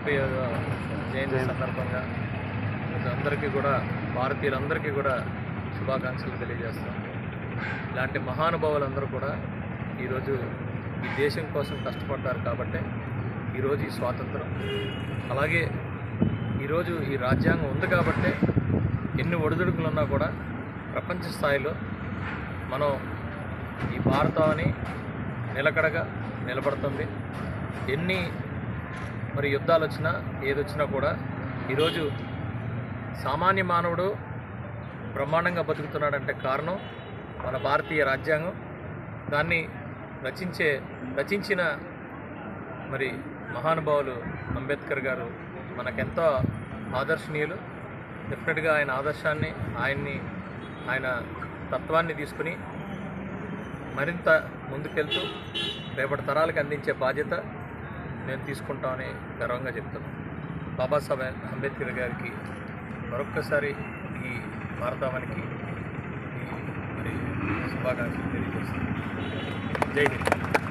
130వ జయంతి సందర్భంగా అందరికీ కూడా భారతీయులందరికీ కూడా శుభాకాంక్షలు తెలియజేస్తాం. ఇలాంటి మహానుభావులందరూ కూడా ఈరోజు ఈ దేశం కోసం కష్టపడ్డారు కాబట్టి ఈరోజు ఈ స్వాతంత్రం, అలాగే ఈరోజు ఈ రాజ్యాంగం ఉంది కాబట్టి ఎన్ని ఒడిదుడుకులున్నా కూడా ప్రపంచ స్థాయిలో మనం ఈ భారతాన్ని నిలకడగా నిలబడుతుంది. ఎన్ని మరి యుద్ధాలు వచ్చినా ఏదొచ్చినా కూడా ఈరోజు సామాన్య మానవుడు బ్రహ్మాండంగా బతుకుతున్నాడంటే కారణం మన భారతీయ రాజ్యాంగం. దాన్ని రచించిన మరి మహానుభావులు అంబేద్కర్ గారు మనకెంతో ఆదర్శనీయులు. డెఫినెట్గా ఆయన ఆదర్శాన్ని ఆయన తత్వాన్ని తీసుకుని మరింత ముందుకెళ్తూ రేపటి తరాలకు అందించే బాధ్యత నేను తీసుకుంటామని గర్వంగా చెప్తున్నాను. బాబాసాహెబ్ అంబేద్కర్ గారికి మరొక్కసారి ఈ భారతావనికి మరి శుభాకాంక్షలు తెలియజేస్తాను. జై హింద్.